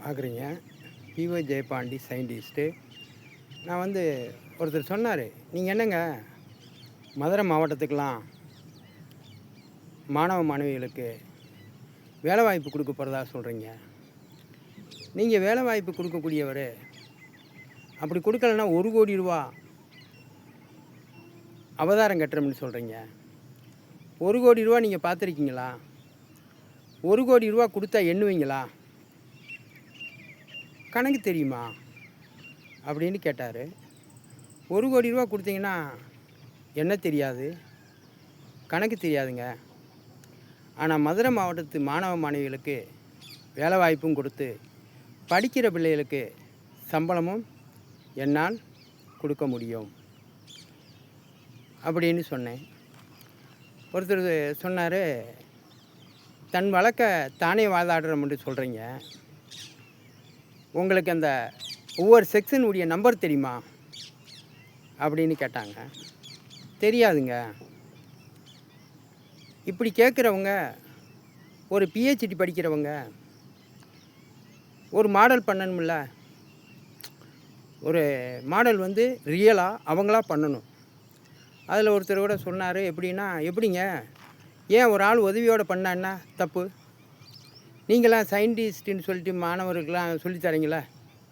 பார்க்குறீங்க. பிஒ ஜெயபாண்டி சயின்டிஸ்ட்டு. நான் ஒருத்தர் சொன்னார், நீங்கள் என்னங்க மதுரை மாவட்டத்துக்கெலாம் மாணவ மாணவிகளுக்கு வேலைவாய்ப்பு கொடுக்க போகிறதா சொல்கிறீங்க. நீங்கள் வேலைவாய்ப்பு கொடுக்கக்கூடியவர், அப்படி கொடுக்கலன்னா 1 கோடி ரூபா அவதாரம் கட்டுறோம்னு சொல்கிறீங்க. 1 கோடி ரூபா நீங்கள் பார்த்துருக்கீங்களா? 1 கோடி ரூபா கொடுத்தா எண்ணுவீங்களா? கணக்கு தெரியுமா அப்படின்னு கேட்டார். 1 கோடி ரூபா கொடுத்தீங்கன்னா என்ன தெரியாது, கணக்கு தெரியாதுங்க. ஆனால் மதுரை மாவட்டத்து மாணவ மாணவிகளுக்கு வேலை வாய்ப்பும் கொடுத்து படிக்கிற பிள்ளைகளுக்கு சம்பளமும் என்னால் கொடுக்க முடியும் அப்படின்னு சொன்னேன். ஒருத்தர் சொன்னார், தன் வழக்க தானே வாதாடுறோம்னு சொல்கிறீங்க, உங்களுக்கு அந்த ஒவ்வொரு செக்ஷனுடைய நம்பர் தெரியுமா அப்படின்னு கேட்டாங்க. தெரியாதுங்க. இப்படி கேட்குறவங்க ஒரு பிஹெச்டி படிக்கிறவங்க ஒரு மாடல் பண்ணணும்ல, ஒரு மாடல் ரியலாக அவங்களா பண்ணணும். அதில் ஒருத்தர் கூட சொன்னார், எப்படிங்க ஏன் ஒரு ஆள் உதவியோடு பண்ணான்னா தப்பு, நீங்களாம் சயின்டிஸ்ட்டுன்னு சொல்லிட்டு மாணவர்களுக்கெலாம் சொல்லித்தரீங்களே,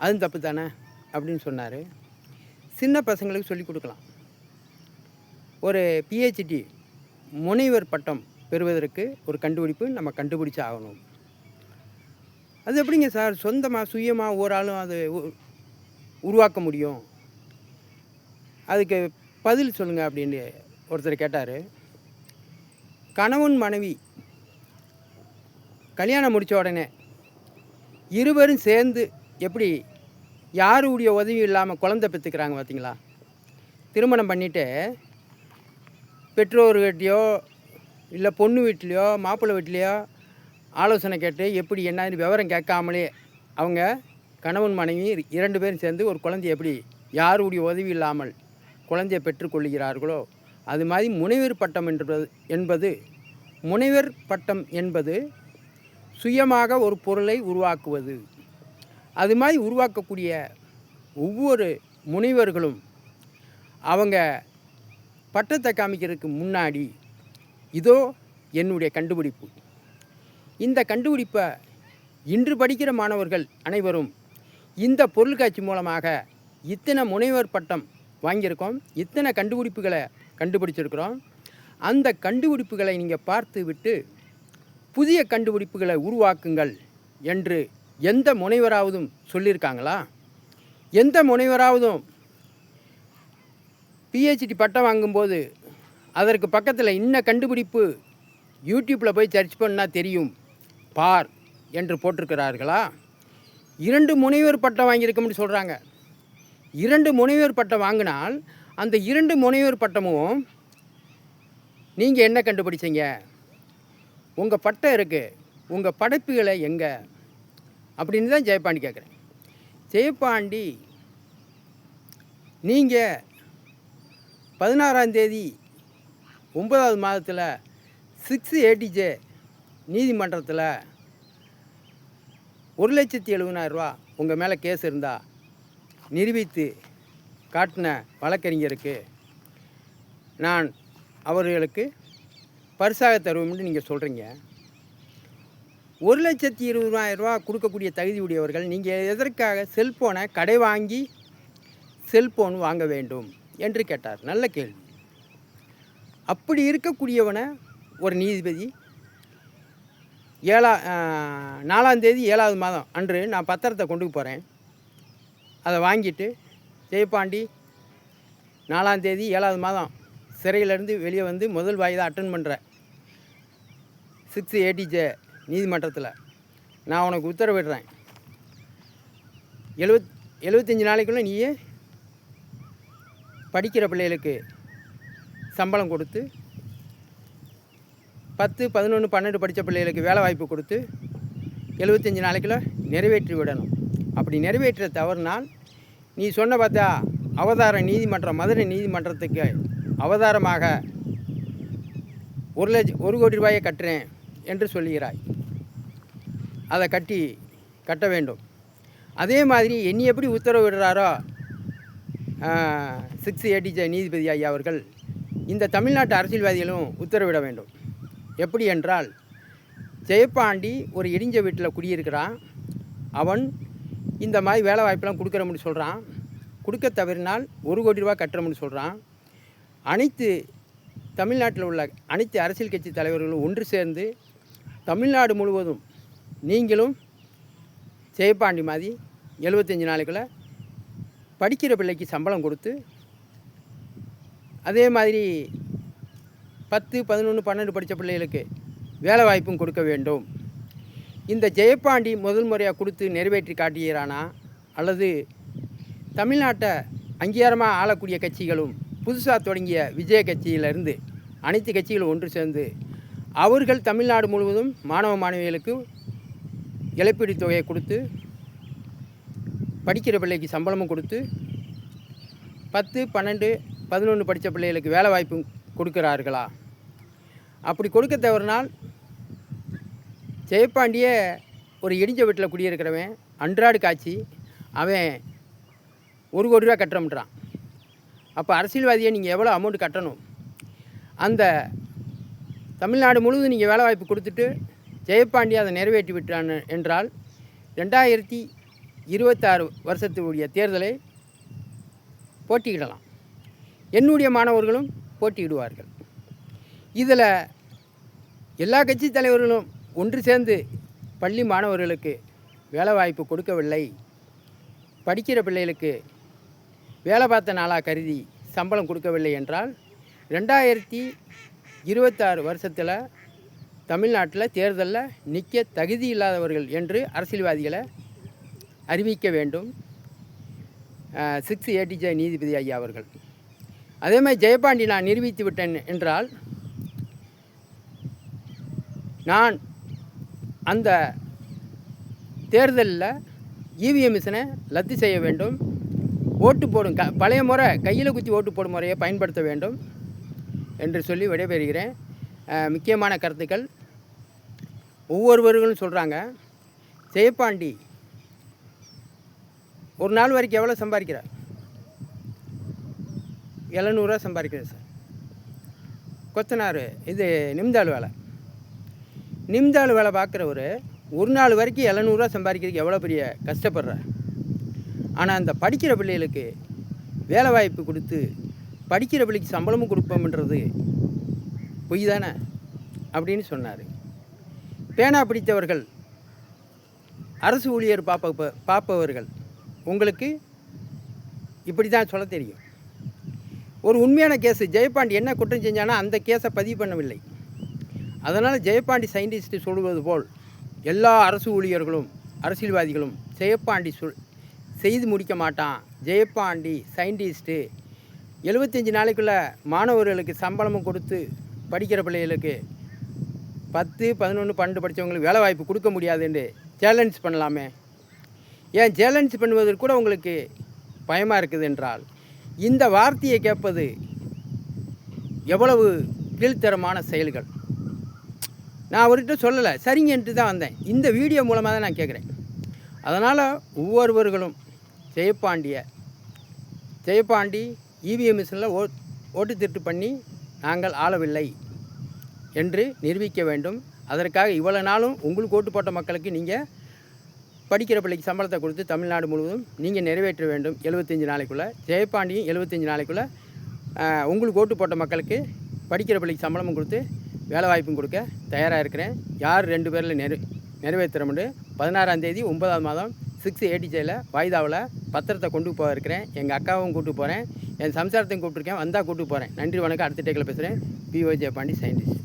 அதுவும் தப்பு தானே அப்படின்னு சொன்னார். சின்ன பசங்களுக்கு சொல்லிக் கொடுக்கலாம். ஒரு பிஹெச்டி முனைவர் பட்டம் பெறுவதற்கு ஒரு கண்டுபிடிப்பு நம்ம கண்டுபிடிச்சி ஆகணும். அது எப்படிங்க சார் சொந்தமாக சுயமாக ஒரு ஆளும் அது உருவாக்க முடியும்? அதுக்கு பதில் சொல்லுங்கள் அப்படின்னு ஒருத்தர் கேட்டார். கணவன் மனைவி கல்யாணம் முடித்த உடனே இருவரும் சேர்ந்து எப்படி யாருடைய உதவி இல்லாமல் குழந்தை பெற்றுக்கிறாங்க பார்த்தீங்களா? திருமணம் பண்ணிவிட்டு பெற்றோர்கிட்டையோ இல்லை பொண்ணு வீட்லேயோ மாப்பிள்ளை வீட்லேயோ ஆலோசனை கேட்டு எப்படி என்னன்னு விவரம் கேட்காமலே அவங்க கணவன் மனைவி 2 பேரும் சேர்ந்து ஒரு குழந்தைய எப்படி யாருடைய உதவி இல்லாமல் குழந்தையை பெற்றுக்கொள்கிறார்களோ, அது மாதிரி முனைவர் பட்டம் முனைவர் பட்டம் என்பது சுயமாக ஒரு பொருளை உருவாக்குவது. அது மாதிரி உருவாக்கக்கூடிய ஒவ்வொரு முனைவர்களும் அவங்க பட்டத்தை காமிக்கிறதுக்கு முன்னாடி, இதோ என்னுடைய கண்டுபிடிப்பு, இந்த கண்டுபிடிப்பை இன்று படிக்கிற மாணவர்கள் அனைவரும் இந்த பொருட்காட்சி மூலமாக இத்தனை முனைவர் பட்டம் வாங்கியிருக்கோம், இத்தனை கண்டுபிடிப்புகளை கண்டுபிடிச்சிருக்கிறோம், அந்த கண்டுபிடிப்புகளை நீங்கள் பார்த்து விட்டு புதிய கண்டுபிடிப்புகளை உருவாக்குங்கள் என்று எந்த முனைவராவதும் சொல்லியிருக்காங்களா? எந்த முனைவராவதும் பிஹெச்டி பட்டம் வாங்கும்போது அதற்கு பக்கத்தில் இன்ன கண்டுபிடிப்பு யூடியூப்பில் போய் சர்ச் பண்ணால் தெரியும் பார் என்று போட்டிருக்கிறார்களா? 2 முனைவர் பட்டம் வாங்கியிருக்கோம்னு சொல்கிறாங்க. 2 முனைவர் பட்டம் வாங்கினால் அந்த 2 முனைவர் பட்டமும் நீங்கள் என்ன கண்டுபிடிச்சிங்க? உங்கள் பட்டம் இருக்குது, உங்கள் படைப்புகளை எங்கே அப்படின்னு தான் ஜெயபாண்டி கேட்குறேன். ஜெயபாண்டி, நீங்கள் 16ஆம் தேதி 9வது மாதத்தில் 6 ATJ நீதிமன்றத்தில் 1,70,70,000 ரூபா உங்கள் மேலே கேஸ் இருந்தால் நிரூபித்து காட்டின வழக்கறிஞருக்கு நான் அவர்களுக்கு பரிசாக தருவோம்னு நீங்கள் சொல்கிறீங்க. 1,20,000 ரூபா கொடுக்கக்கூடிய தகுதி உடையவர்கள் நீங்கள் எதற்காக செல்ஃபோனை கடை வாங்கி செல்ஃபோன் வாங்க வேண்டும் என்று கேட்டார். நல்ல கேள்வி. அப்படி இருக்கக்கூடியவனை ஒரு நீதிபதி 4ஆம் தேதி 7வது மாதம் அன்று நான் பத்திரத்தை கொண்டு போகிறேன், அதை வாங்கிட்டு ஜெயபாண்டி 4ஆம் தேதி 7வது மாதம் சிறையிலேருந்து வெளியே முதல் வாய்தா அட்டன் பண்ணுறேன் 6 ATJ நீதிமன்றத்தில் நான் உனக்கு உத்தரவிடுறேன், 75 நாளைக்குள்ளே நீயே படிக்கிற பிள்ளைகளுக்கு சம்பளம் கொடுத்து 10, 11, 12 படித்த பிள்ளைகளுக்கு வேலை வாய்ப்பு கொடுத்து 75 நாளைக்குள்ளே நிறைவேற்றி விடணும். அப்படி நிறைவேற்ற தவறுனால் நீ சொன்ன பார்த்தா அவதார நீதிமன்றம், மதுரை நீதிமன்றத்துக்கு அவதாரமாக 1 கோடி ரூபாயை கட்டுறேன் என்று சொல்கிறாய். அதை கட்ட வேண்டும். அதே மாதிரி என்னை எப்படி உத்தரவிடுறாரோ 6 நீதிபதி ஐயா அவர்கள் இந்த தமிழ்நாட்டு அரசியல்வாதிகளும் உத்தரவிட வேண்டும். எப்படி என்றால், ஜெயபாண்டி ஒரு இடிஞ்ச வீட்டில் குடியிருக்கிறான். அவன் இந்த மாதிரி வேலை வாய்ப்பெல்லாம் கொடுக்குறோம்னு சொல்கிறான். கொடுக்க தவறினால் 1 கோடி ரூபா கட்டுறோம்னு சொல்கிறான். அனைத்து தமிழ்நாட்டில் உள்ள அனைத்து அரசியல் கட்சி தலைவர்களும் ஒன்று சேர்ந்து தமிழ்நாடு முழுவதும் நீங்களும் ஜெயபாண்டி மாதிரி 75 நாளைக்குள்ளே படிக்கிற பிள்ளைக்கு சம்பளம் கொடுத்து, அதே மாதிரி 10, 11, 12 படித்த பிள்ளைகளுக்கு வேலை வாய்ப்பும் கொடுக்க வேண்டும். இந்த ஜெயபாண்டி முதல் முறையாக கொடுத்து நிறைவேற்றி காட்டுகிறானா, அல்லது தமிழ்நாட்டை அங்கீகாரமாக ஆளக்கூடிய கட்சிகளும் புதுசாக தொடங்கிய விஜய கட்சியிலிருந்து அனைத்து கட்சிகளும் ஒன்று சேர்ந்து அவர்கள் தமிழ்நாடு முழுவதும் மாணவ மாணவிகளுக்கு இழப்பீடு தொகையை கொடுத்து, படிக்கிற பிள்ளைக்கு சம்பளமும் கொடுத்து, 10, 12, 11 படித்த பிள்ளைகளுக்கு வேலை வாய்ப்பும் கொடுக்கிறார்களா? அப்படி கொடுக்க தவறினால் ஜெயபாண்டியே ஒரு இடிஞ்ச வீட்டில் குடியிருக்கிறவன் அன்றாடு காட்சி அவன் 1 கோடி ரூபா கட்டுறோம்ன்றான். அப்போ அரசியல்வாதியை நீங்கள் எவ்வளோ அமௌண்ட் கட்டணும்? அந்த தமிழ்நாடு முழுவதும் நீங்கள் வேலை வாய்ப்பு கொடுத்துட்டு ஜெயபாண்டி அதை நிறைவேற்றி விட்டான் என்றால் 2026 வருஷத்துடைய தேர்தலை போட்டியிடலாம். என்னுடைய மாணவர்களும் போட்டியிடுவார்கள். இதில் எல்லா கட்சி தலைவர்களும் ஒன்று சேர்ந்து பள்ளி மாணவர்களுக்கு வேலை வாய்ப்பு கொடுக்கவில்லை, படிக்கிற பிள்ளைகளுக்கு வேலை பார்த்த நாளாக கருதி சம்பளம் கொடுக்கவில்லை என்றால் 2026 வருஷத்தில் தமிழ்நாட்டில் தேர்தலில் நிற்க தகுதி இல்லாதவர்கள் என்று அரசியல்வாதிகளை அறிவிக்க வேண்டும் 6 நீதிபதி ஐயா அவர்கள். அதே மாதிரி ஜெயபாண்டி நான் நிரூபித்து விட்டேன் என்றால் நான் அந்த தேர்தலில் இவிஎம் மிஷினை ரத்து செய்ய வேண்டும். ஓட்டு போடும் பழைய முறை கையில் குத்தி ஓட்டு போடும் முறையை பயன்படுத்த வேண்டும் என்று சொல்லி விடைபெறுகிறேன். முக்கியமான கருத்துக்கள் ஒவ்வொருவர்களும் சொல்கிறாங்க. ஜெயபாண்டி ஒரு நாள் வரைக்கும் எவ்வளோ சம்பாதிக்கிறார்? 700 ரூபா சம்பாதிக்கிறார் சார். கொத்தனார் இது நிம்தாள் வேலை, நிம்தாள் வேலை பார்க்குறவர் ஒரு நாள் வரைக்கும் 700 ரூபா சம்பாதிக்கிறதுக்கு எவ்வளோ பெரிய கஷ்டப்படுறார். ஆனால் அந்த படிக்கிற பிள்ளைகளுக்கு வேலை வாய்ப்பு கொடுத்து படிக்கிற பிள்ளைக்கு சம்பளமும் கொடுப்போம்ன்றது பொய் தானே அப்படின்னு சொன்னார். பேனா பிடித்தவர்கள், அரசு ஊழியர் பார்ப்பவர்கள் உங்களுக்கு இப்படி தான் சொல்ல தெரியும். ஒரு உண்மையான கேஸு ஜெயபாண்டி என்ன குற்றம் செஞ்சானா அந்த கேஸை பதிவு பண்ணவில்லை. அதனால் ஜெயபாண்டி சயின்டிஸ்ட்டு சொல்வது போல் எல்லா அரசு ஊழியர்களும் அரசியல்வாதிகளும் ஜெயபாண்டி செய்து முடிக்க மாட்டான், ஜெயபாண்டி சயின்டிஸ்ட்டு 75 நாளைக்குள்ளே மாணவர்களுக்கு சம்பளமும் கொடுத்து படிக்கிற பிள்ளைகளுக்கு 10, 11, 12 படித்தவங்களுக்கு வேலை வாய்ப்பு கொடுக்க முடியாதுன்னு சேலஞ்ச் பண்ணலாமே. ஏன் சேலஞ்ச் பண்ணுவதற்கு கூட உங்களுக்கு பயமாக இருக்குது என்றால் இந்த வார்த்தையை கேட்பது எவ்வளவு கீழ்த்தரமான செயல்கள். நான் அவர்கிட்ட சொல்லலை, சரிங்கன்ட்டு தான் வந்தேன். இந்த வீடியோ மூலமாக தான் நான் கேட்குறேன். அதனால் ஒவ்வொருவர்களும் ஜெயபாண்டி இவிஎம் மிஷினில் ஓட்டு திருட்டு பண்ணி நாங்கள் ஆளவில்லை என்று நிரூபிக்க வேண்டும். அதற்காக இவ்வளோ நாளும் உங்களுக்கு ஓட்டு போட்ட மக்களுக்கு நீங்கள் படிக்கிற பிள்ளைக்கு சம்பளத்தை கொடுத்து தமிழ்நாடு முழுவதும் நீங்கள் நிறைவேற்ற வேண்டும் 75 நாளைக்குள்ளே. ஜெயபாண்டியும் 75 நாளைக்குள்ளே உங்களுக்கு ஓட்டு போட்ட மக்களுக்கு படிக்கிற பிள்ளைக்கு சம்பளமும் கொடுத்து வேலை வாய்ப்பும் கொடுக்க தயாராக இருக்கிறேன். யார் 2 பேரில் நிறைவேற்றுறோம்னு 16ஆம் தேதி 9ஆம் மாதம் 6 வாய்தாவில் பத்திரத்தை கொண்டு போக இருக்கிறேன். எங்கள் அக்காவும் கூப்பிட்டு போகிறேன், என் சம்சாரத்தையும் கூப்பிட்டுருக்கேன், வந்தால் கூப்பிட்டு போகிறேன். நன்றி, வணக்கம். அடுத்த டேக்கில் பேசுகிறேன். PO Jayapandi scientist.